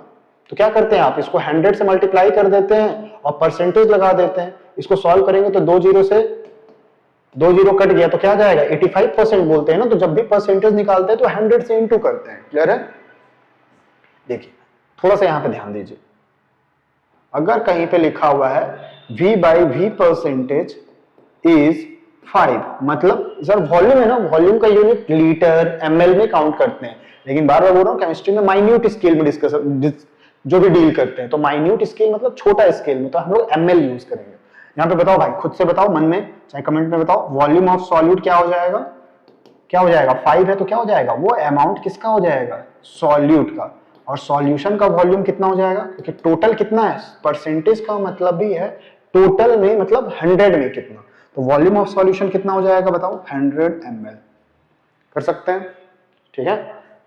तो क्या करते हैं आप इसको 100 से मल्टीप्लाई कर देते हैं और परसेंटेज लगा देते हैं। इसको सॉल्व करेंगे तो 2 जीरो से 2 जीरो कट गया तो क्या जाएगा, 85% बोलते हैं ना, तो जब भी परसेंटेज निकालते हैं तो 100 से इंटू करते हैं, क्लियर है। देखिए थोड़ा सा यहां पे ध्यान दीजिए, अगर कहीं पे लिखा हुआ है V by V percentage is 5, मतलब सर वॉल्यूम है ना, वॉल्यूम का यूनिट लीटर ml में काउंट करते हैं, लेकिन बार बार बोल रहा हूं केमिस्ट्री में माइन्यूट स्केल में डिस्कस जो भी डील करते हैं, तो माइन्यूट स्केल मतलब छोटा स्केल में, तो हम लोग ml यूज करेंगे। यहाँ पे बताओ भाई, खुद से बताओ मन में, चाहे कमेंट में बताओ, वॉल्यूम ऑफ सॉल्यूट क्या हो जाएगा, क्या हो जाएगा, 5 है तो क्या हो जाएगा, वो अमाउंट किसका हो जाएगा, सॉल्यूट का, और सॉल्यूशन का वॉल्यूम कितना हो जाएगा, क्योंकि टोटल कितना है, परसेंटेज का मतलब भी है टोटल में, मतलब 100 में कितना, तो वॉल्यूम ऑफ सॉल्यूशन कितना हो जाएगा बताओ, 100 ml। कर सकते हैं, ठीक है।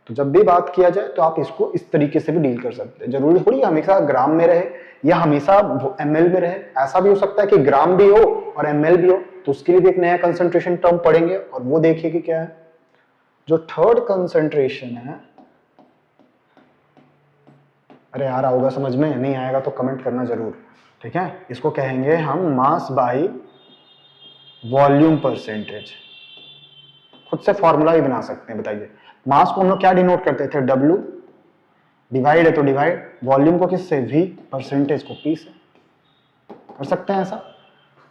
तो जब भी बात किया जाए तो आप इसको इस तरीके से भी डील कर सकते हैं, जरूरी थोड़ी हमेशा ग्राम में रहे या हमेशा ml में रहे, ऐसा भी हो सकता है कि ग्राम भी हो और ml भी हो, तो उसके लिए भी एक नया कंसंट्रेशन टर्म पढ़ेंगे, और वो देखिए कि क्या है। जो थर्ड कंसंट्रेशन है, अरे आ रहा होगा समझ में, नहीं आएगा तो कमेंट करना जरूर, ठीक है। इसको कहेंगे हम मास बाई वॉल्यूम परसेंटेज, खुद से फॉर्मूला भी बना सकते हैं, बताइए। मास को हम लोग क्या डिनोट करते थे, W, डिवाइड है तो डिवाइड, वॉल्यूम को किससे, V, परसेंटेज को P से, कर सकते हैं ऐसा।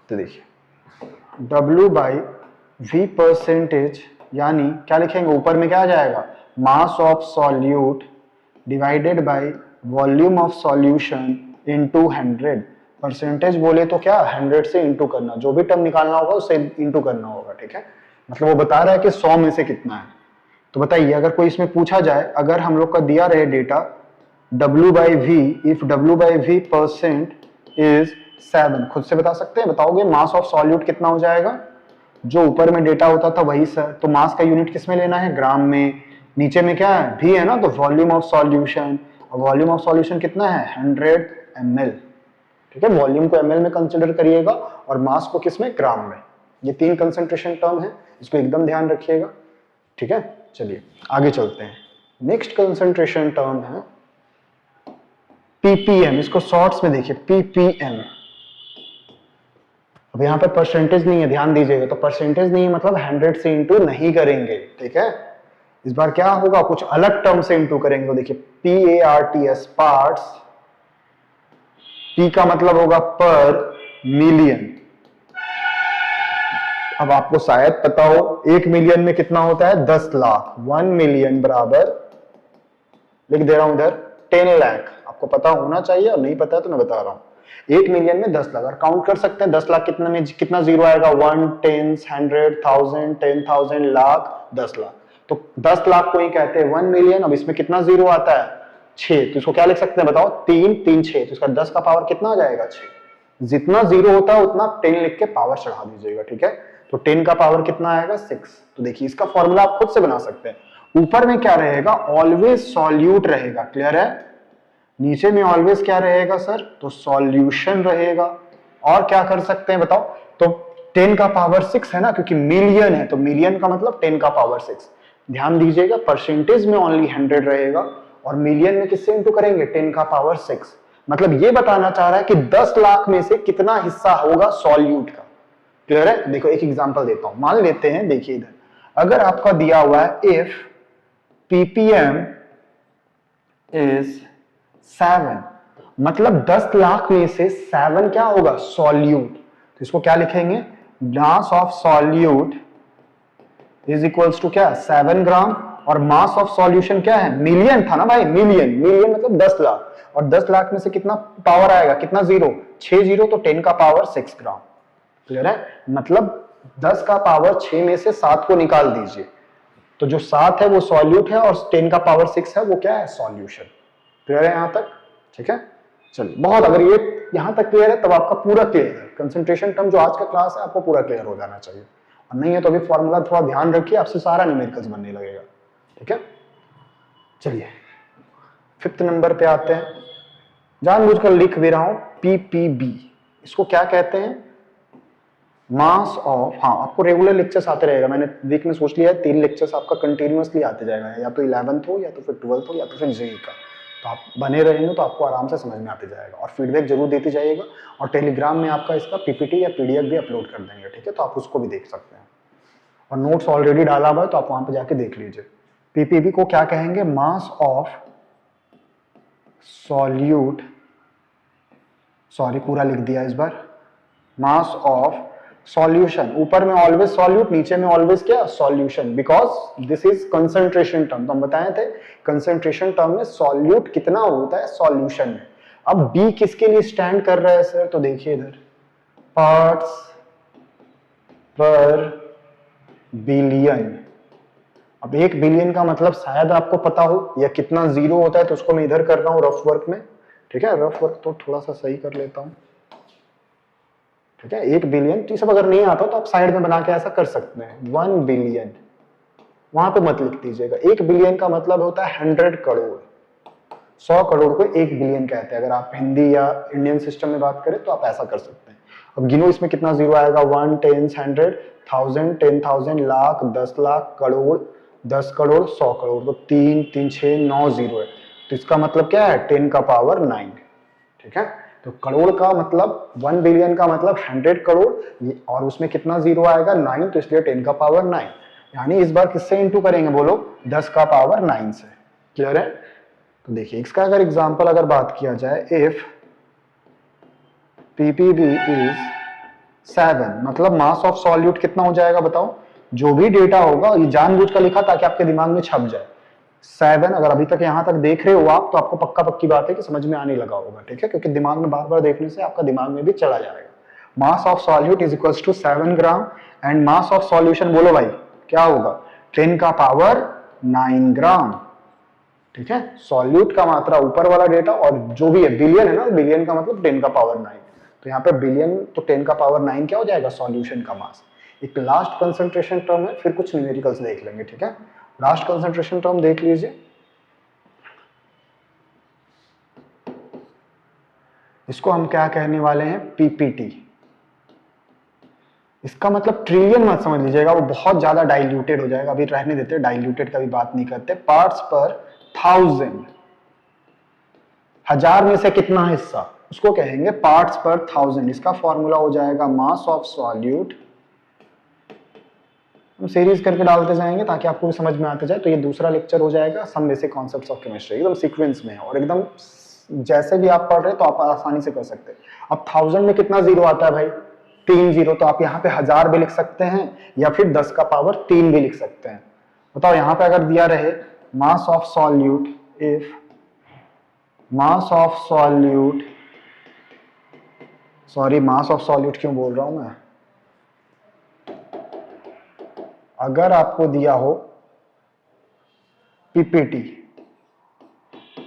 तो देखिए W बाई V परसेंटेज, यानी क्या लिखेंगे, ऊपर में क्या आ जाएगा, mass of solute divided by volume of solution into 100, percentage बोले तो क्या 100 से इंटू करना, जो भी टर्म निकालना होगा उससे इंटू करना होगा, ठीक है। मतलब वो बता रहा है कि 100 में से कितना है। तो बताइए अगर कोई इसमें पूछा जाए, अगर हम लोग का दिया रहे data W by V, if W by V percent is 7, खुद से बता सकते हैं, बताओगे मास ऑफ सॉल्यूट कितना हो जाएगा, जो ऊपर में डेटा होता था वही सर, तो मास का यूनिट किस में लेना है, ग्राम में, नीचे में क्या है, V है ना, तो वॉल्यूम ऑफ सॉल्यूशन, और वॉल्यूम ऑफ सॉल्यूशन कितना है, 100 ml, ठीक है। वॉल्यूम को ml में कंसिडर करिएगा और मास को किस में, ग्राम में। ये 3 कंसंट्रेशन टर्म है, इसको एकदम ध्यान रखिएगा, ठीक है। चलिए आगे चलते हैं। नेक्स्ट कंसंट्रेशन टर्म है ppm, इसको शॉर्ट्स में देखिए ppm। अब यहाँ पे परसेंटेज नहीं है, ध्यान दीजिएगा, तो परसेंटेज नहीं है मतलब 100 से इंटू नहीं करेंगे, ठीक है। इस बार क्या होगा, कुछ अलग टर्म से इंटू करेंगे, तो देखिए PARTS, पार्ट्स, P का मतलब होगा पर मिलियन। अब आपको शायद पता हो 1 मिलियन में कितना होता है, 10 लाख, 1 मिलियन बराबर, लिख दे रहा हूं इधर 10 लाख, आपको पता होना चाहिए, और नहीं पता है तो मैं बता रहा हूं, 1 मिलियन में 10 लाख, और काउंट कर सकते हैं 10 लाख कितने में कितना जीरो आएगा, 1, 10, 100, 1000, 10,000, लाख, 10 लाख। तो 10 लाख को ही कहते हैं 1 मिलियन। अब इसमें कितना जीरो आता है, 6, तो इसको क्या लिख सकते हैं बताओ, 3, 3, 6, तो इसका 10 का पावर कितना आ जाएगा, 6। जितना जीरो होता है उतना 10 लिख के पावर चढ़ा दीजिएगा, ठीक है। तो 10 का पावर कितना आएगा, 6। तो देखिए इसका फॉर्मूला आप खुद से बना सकते हैं। ऊपर में क्या रहेगा, ऑलवेज सॉल्यूट रहेगा, क्लियर है। नीचे में ऑलवेज क्या रहेगा सर, तो सॉल्यूशन रहेगा। और क्या कर सकते हैं बताओ, तो 10 का पावर 6 है ना, क्योंकि मिलियन है तो मिलियन का मतलब 10 का पावर 6। ध्यान दीजिएगा परसेंटेज में ओनली 100 रहेगा, और मिलियन में किससे इंटू करेंगे, 10 का पावर 6। मतलब ये बताना चाह रहा है कि 10 लाख में से कितना हिस्सा होगा सॉल्यूट का, क्लियर है। देखो एक एग्जांपल देता हूं, मान लेते हैं, देखिए इधर अगर आपका दिया हुआ है इफ ppm इज 7, मतलब 10 लाख में से 7 क्या होगा, सॉल्यूट। तो इसको क्या लिखेंगे, mass of solute is equals to क्या, 7 ग्राम, और मास ऑफ सॉल्यूशन क्या है, मिलियन था ना भाई, मिलियन, मिलियन मतलब 10 लाख, और 10 लाख में से कितना पावर आएगा, कितना जीरो, 6 जीरो, तो 10 का पावर 6 ग्राम, क्लियर है। मतलब 10 का पावर 6 में से 7 को निकाल दीजिए, तो जो 7 है वो सॉल्यूट है, और 10 का पावर 6 है वो क्या है, सॉल्यूशन। क्लियर है यहां तक, ठीक है। चलिए बहुत, अगर ये यहां तक क्लियर है तब आपका पूरा क्लियर है। कंसंट्रेशन टर्म जो आज का क्लास है आपको पूरा क्लियर हो जाना चाहिए, और नहीं है तो अभी फॉर्मूला थोड़ा ध्यान रखिए, आपसे सारा न्यूमेरिकल्स बनने लगेगा, ठीक है। चलिए 5th नंबर पे आते हैं, जानबूझकर लिख भी रहा हूं, पीपीबी। इसको क्या कहते हैं, मास ऑफ, हाँ आपको रेगुलर लेक्चर्स आते रहेगा, मैंने वीक में सोच लिया है 3 लेक्चर्स आपका कंटिन्यूअसली आते जाएगा, या तो 11th हो, या तो फिर 12th हो, या तो फिर जेई का। तो आप बने रहेंगे तो आपको आराम से समझ में आते जाएगा, और फीडबैक जरूर देते जाइएगा, और टेलीग्राम में आपका इसका पीपीटी या पीडीएफ भी अपलोड कर देंगे, ठीक है, तो आप उसको भी देख सकते हैं, और नोट्स ऑलरेडी डाला हुआ है तो आप वहां पर जाके देख लीजिए। पीपीबी को क्या कहेंगे, मास ऑफ सॉल्यूट, सॉरी पूरा लिख दिया इस बार, मास ऑफ सॉल्यूशन, ऊपर में ऑलवेज सॉल्यूट, नीचे में ऑलवेज क्या, solution, because this is concentration term. तो हम बताए थे कंसंट्रेशन टर्म में सॉल्यूट कितना होता है सॉल्यूशन में। अब बी किसके लिए स्टैंड कर रहा है सर, तो देखिए इधर पार्ट्स पर बिलियन। अब 1 बिलियन का मतलब शायद आपको पता हो, या कितना जीरो होता है, तो उसको मैं इधर कर रहा हूं रफ वर्क में, ठीक है। रफ वर्क तो थोड़ा सा सही कर लेता हूं, ठीक है। 1 बिलियन, तो ये सब अगर नहीं आता तो आप साइड में बना के ऐसा कर सकते हैं, 1 बिलियन वहां पे मत लिख दीजिएगा। 1 बिलियन का मतलब होता है 100 करोड़, 100 करोड़ को 1 बिलियन कहते हैं। अगर आप हिंदी या इंडियन सिस्टम में बात करें तो आप ऐसा कर सकते हैं। अब गिनो इसमें कितना जीरो आएगा, 1, 10, 100, 1000, 10,000, लाख, 10 लाख, करोड़, 10 करोड़, 100 करोड़, तो 3, 3, 6, 9 जीरो है, तो इसका मतलब क्या है, 10 का पावर 9, ठीक है। तो करोड़ का मतलब 1 बिलियन का मतलब 100 करोड़, और उसमें कितना जीरो आएगा, 9, तो इसलिए 10 का पावर 9, यानी इस बार किससे इंटू करेंगे बोलो, 10 का पावर 9 से, क्लियर है। तो देखिए इसका अगर एग्जांपल अगर बात किया जाए, इफ पीपीबी इज 7, मतलब मास ऑफ सॉल्यूट कितना हो जाएगा बताओ। जो भी डेटा होगा ये जानबूझ कर लिखा ताकि आपके दिमाग में छप जाए। 7, अगर अभी तक यहां तक देख रहे हो आप तो आपको पक्का पक्की बात है कि समझ में आने लगा होगा, ठीक है, क्योंकि दिमाग में बार बार देखने से आपका दिमाग में भी चला जाएगा। Mass of solute is equals to 7 gram, and mass of solution बोलो भाई क्या होगा, 10 का पावर 9 ग्राम, ठीक है। सॉल्यूट का मात्रा ऊपर वाला डेटा, और जो भी है बिलियन है ना, बिलियन का मतलब 10 का पावर 9, तो यहाँ पे बिलियन तो 10 का पावर 9 क्या हो जाएगा, सॉल्यूशन का मास। एक लास्ट कंसंट्रेशन टर्म है, फिर कुछ न्यूमेरिकल्स देख लेंगे, ठीक है। लास्ट कंसंट्रेशन टर्म देख लीजिए, इसको हम क्या कहने वाले हैं, पीपीटी। इसका मतलब ट्रिलियन मत समझ लीजिएगा, वो बहुत ज्यादा डाइल्यूटेड हो जाएगा, अभी रहने देते, डाइल्यूटेड का भी बात नहीं करते। पार्ट्स पर 1000, 1000 में से कितना हिस्सा, उसको कहेंगे पार्ट्स पर 1000। इसका फॉर्मूला हो जाएगा मास ऑफ सॉल्यूट, हम सीरीज करके डालते जाएंगे ताकि आपको भी समझ में आते जाए। तो ये दूसरा लेक्चर हो जाएगा some basic concepts of chemistry, एकदम सीक्वेंस में है, और एकदम जैसे भी आप पढ़ रहे हैं तो आप आसानी से कर सकते हैं। अब 1000 में कितना जीरो आता है भाई, 3 जीरो, तो आप यहाँ पे 1000 भी लिख सकते हैं, या फिर 10 का पावर 3 भी लिख सकते हैं। बताओ यहाँ पे अगर दिया रहे मास of solute, if mass of solute sorry, mass of solute क्यों बोल रहा हूं मैं। अगर आपको दिया हो पीपीटी,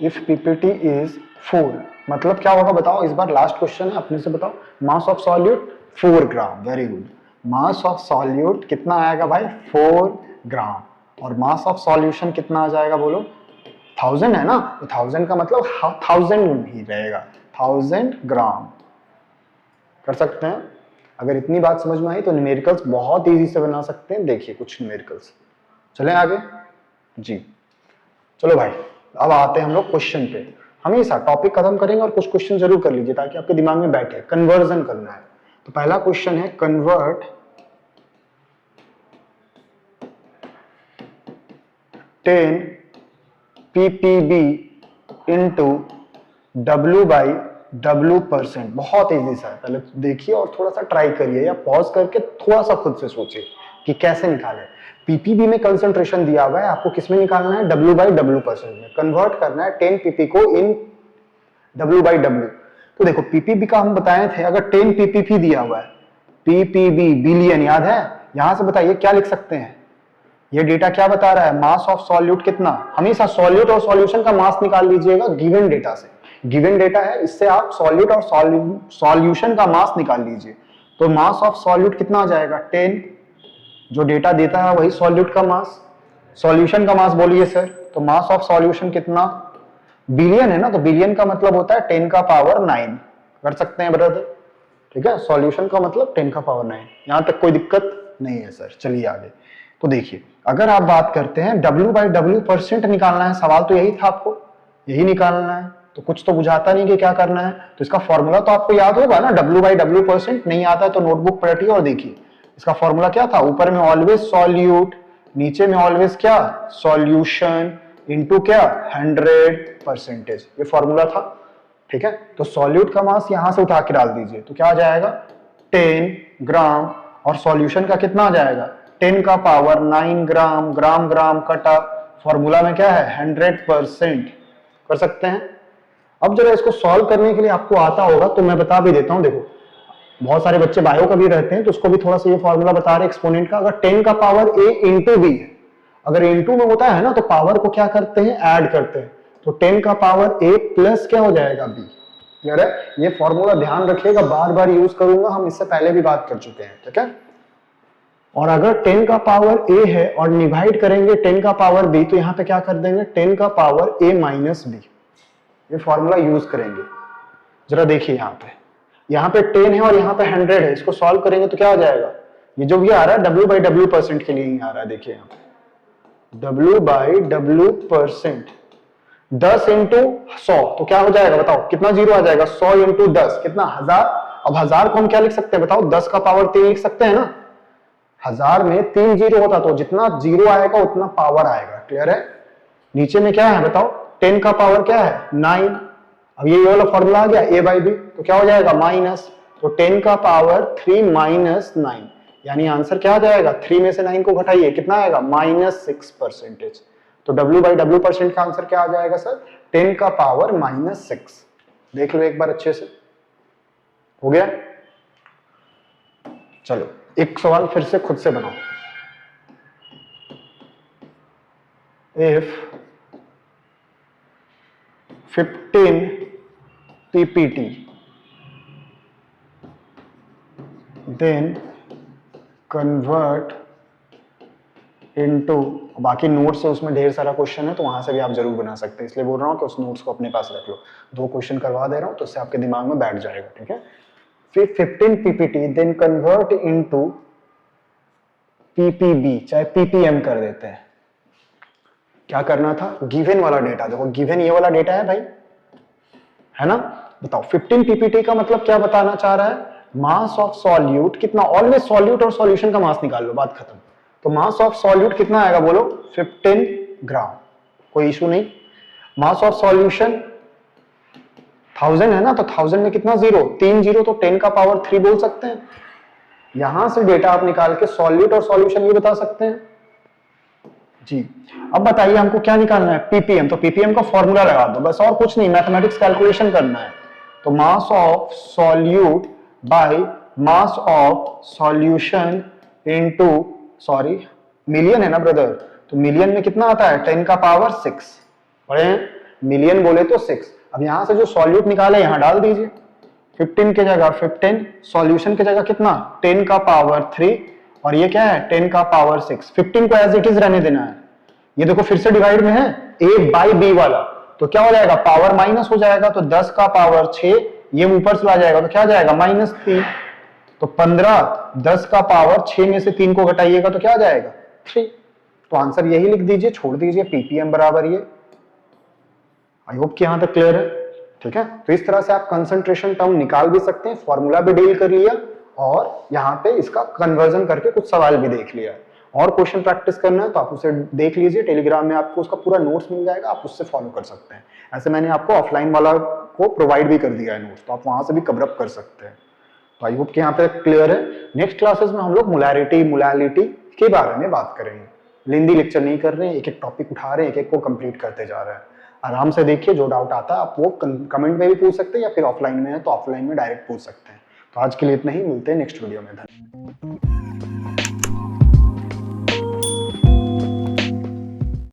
इफ पीपीटी इज 4, मतलब क्या होगा बताओ, इस बार लास्ट क्वेश्चन है, अपने से बताओ। मास of solute 4 gram, very good. Mass of solute कितना आएगा भाई, 4 ग्राम। और मास ऑफ सॉल्यूशन कितना आ जाएगा बोलो, 1000 है ना, तो 1000 का मतलब 1000 ही रहेगा, 1000 ग्राम। कर सकते हैं। अगर इतनी बात समझ में आई तो न्यूमेरिकल्स बहुत इजी से बना सकते हैं। देखिए कुछ न्यूमेरिकल्स, चलें आगे जी। चलो भाई, अब आते हैं हम लोग क्वेश्चन पे। हमेशा टॉपिक खत्म करेंगे और कुछ क्वेश्चन जरूर कर लीजिए ताकि आपके दिमाग में बैठे। कन्वर्जन करना है, तो पहला क्वेश्चन है कन्वर्ट 10 ppb इंटू W/W%। बहुत इजी सा है, पहले देखिए और थोड़ा सा ट्राई करिए या पॉज करके थोड़ा सा खुद से सोचिए कि कैसे निकालें। पीपीबी में कंसंट्रेशन दिया हुआ है, आपको किसमें निकालना है, W/W% में। कन्वर्ट करना है 10 pp को इन W/W। तो देखो पीपीबी का हम बताए थे, अगर 10 ppb दिया हुआ है, पीपीबी बिलियन याद है, यहां से बताइए क्या लिख सकते हैं। ये डेटा क्या बता रहा है, मास ऑफ सॉल्यूट कितना। हमेशा सॉल्यूट और सॉल्यूशन का मास निकाल लीजिएगा गिवन डेटा से। गिवन डेटा है, इससे आप सॉल्यूट और सॉल्यूशन का मास निकाल लीजिए। तो मास ऑफ सॉल्यूट कितना आ जाएगा, 10। जो डेटा देता है वही सॉल्यूट का मास। सॉल्यूशन का मास बोलिए सर, तो मास ऑफ सॉल्यूशन कितना, बिलियन है ना, तो बिलियन का मतलब होता है 10 का पावर 9। कर सकते हैं ब्रदर, ठीक है। सॉल्यूशन का मतलब 10 का पावर 9। यहां तक कोई दिक्कत नहीं है सर। चलिए आगे। तो देखिए, अगर आप बात करते हैं W/W% निकालना है, सवाल तो यही था, आपको यही निकालना है। तो कुछ तो बुझाता नहीं कि क्या करना है। तो इसका फॉर्मूला तो आपको याद होगा ना, W/W%। नहीं आता है तो नोटबुक पलटिए और देखिए इसका फॉर्मूला क्या था। ऊपर में ऑलवेज सॉल्यूट, नीचे में ऑलवेज क्या, सॉल्यूशन, इनटू क्या, 100%। ये फॉर्मूला था, ठीक है। तो सॉल्यूट का मास यहां से उठा के डाल दीजिए, तो क्या आ जाएगा 10 ग्राम। और सॉल्यूशन का कितना आ जाएगा, 10 का पावर 9 ग्राम। ग्राम ग्राम कटा, फॉर्मूला में क्या है, 100%। कर सकते हैं। अब जरा इसको सॉल्व करने के लिए आपको आता होगा तो मैं बता भी देता हूं। देखो बहुत सारे बच्चे बायो का भी रहते हैं, तो उसको भी थोड़ा सा ये फॉर्मूला बता रहे एक्सपोनेंट का। अगर 10 का पावर a इंटू बी है, अगर इंटू में होता है ना तो पावर को क्या करते हैं, ऐड करते हैं। तो 10 का पावर a प्लस क्या हो जाएगा, b। क्लियर है। ये फॉर्मूला ध्यान रखिएगा, बार बार यूज करूंगा, हम इससे पहले भी बात कर चुके हैं, ठीक है। और अगर 10 का पावर a है और डिवाइड करेंगे 10 का पावर b, तो यहां पे क्या कर देंगे, 10 का पावर a माइनस b। ये फॉर्मूला यूज करेंगे। जरा देखिए यहाँ पे 10 है और यहाँ पे 100 है। इसको सॉल्व करेंगे तो क्या हो जाएगा, ये जो भी आ रहा है W/W% के लिए ही आ रहा है। देखिए यहाँ पे W/W%, 10 इंटू 100 तो क्या हो जाएगा बताओ, कितना जीरो आ जाएगा, 100 इंटू 10 कितना, 1000। अब 1000 को हम क्या लिख सकते हैं बताओ, 10 का पावर 3 लिख सकते हैं ना। 1000 में 3 जीरो होता तो जितना जीरो आएगा उतना पावर आएगा। क्लियर है। नीचे में क्या है बताओ, 10 का पावर क्या है, 9। अब ये वाला फॉर्मूला आ गया a/b, तो क्या हो जाएगा माइनस। तो 10 का पावर 3 माइनस 9, यानी आंसर क्या आ जाएगा, 3 में से 9 को घटाइए कितना आएगा, -6%। तो W/W% का आंसर क्या आ जाएगा सर, 10 का पावर -6। देख लो एक बार अच्छे से, हो गया। चलो एक सवाल फिर से खुद से बनाओ। If 15 ppt then convert into, बाकी नोट्स है उसमें ढेर सारा क्वेश्चन है तो वहां से भी आप जरूर बना सकते हैं, इसलिए बोल रहा हूं कि उस नोट्स को अपने पास रख लो। 2 क्वेश्चन करवा दे रहा हूं तो इससे आपके दिमाग में बैठ जाएगा, ठीक है। फिर 15 ppt then convert into ppb, चाहे ppm कर देते हैं। क्या करना था, गिवन वाला डेटा, देखो गिवन ये वाला डेटा है भाई, है ना। बताओ 15 ppt का मतलब क्या बताना चाह रहा है, मास ऑफ सॉल्यूट कितना। ऑलवेज सॉल्यूट और सॉल्यूशन का मास निकाल लो, बात खत्म। तो मास ऑफ सॉल्यूट कितना आएगा बोलो, 15 ग्राम, कोई इशू नहीं। मास ऑफ सॉल्यूशन 1000 है ना, तो 1000 में कितना जीरो, 3 जीरो, तो 10 का पावर 3 बोल सकते हैं। यहां से डेटा आप निकाल के सॉल्यूट और सॉल्यूशन ये बता सकते हैं जी। अब बताइए हमको क्या निकालना है, पीपीएम। तो पीपीएम का फॉर्मूला लगा दो बस, और कुछ नहीं, मैथमेटिक्स कैलकुलेशन करना है। तो मास of solute by mass of solution into, sorry million है ना ब्रदर, तो मिलियन में कितना आता है 10 का पावर 6, पढ़े हैं, मिलियन बोले तो 6। अब यहां से जो सॉल्यूट निकाले यहां डाल दीजिए, 15 की जगह 15, सॉल्यूशन की जगह कितना 10 का पावर 3, और ये क्या है 10 का पावर 6। 15 को एज इट इज रहने देना है। ये देखो फिर से डिवाइड में है, ए बाई बी वाला, तो क्या हो जाएगा पावर माइनस हो जाएगा, तो 10 का पावर 6, ये ऊपर से आ जाएगा तो क्या आ जाएगा -3, तो 15, 10 का पावर 6 में से 3 को घटाइएगा तो क्या आ जाएगा 3। तो आंसर यही लिख दीजिए, छोड़ दीजिए, पीपीएम बराबर ये। आई होप कि यहां तक क्लियर है, ठीक है। तो इस तरह से आप कंसंट्रेशन टर्म निकाल भी सकते हैं, फॉर्मूला भी डील कर लिया और यहाँ पे इसका कन्वर्जन करके कुछ सवाल भी देख लिया। और क्वेश्चन प्रैक्टिस करना है तो आप उसे देख लीजिए, टेलीग्राम में आपको उसका पूरा नोट्स मिल जाएगा, आप उससे फॉलो कर सकते हैं। ऐसे मैंने आपको ऑफलाइन वाला को प्रोवाइड भी कर दिया है नोट्स, तो आप वहां से भी कवरअप कर सकते हैं। तो आई होप कि यहाँ पे क्लियर है। नेक्स्ट क्लासेस में हम लोग मोलैरिटी मोलैलिटी के बारे में बात करेंगे। लेंदी लेक्चर नहीं कर रहे हैं, एक एक टॉपिक उठा रहे हैं, एक एक को कंप्लीट करते जा रहे हैं। आराम से देखिए, जो डाउट आता है आप वो कमेंट में भी पूछ सकते हैं, या फिर ऑफलाइन में है तो ऑफलाइन में डायरेक्ट पूछ सकते हैं। तो आज के लिए इतना ही, मिलते हैं नेक्स्ट वीडियो में। धन्यवाद।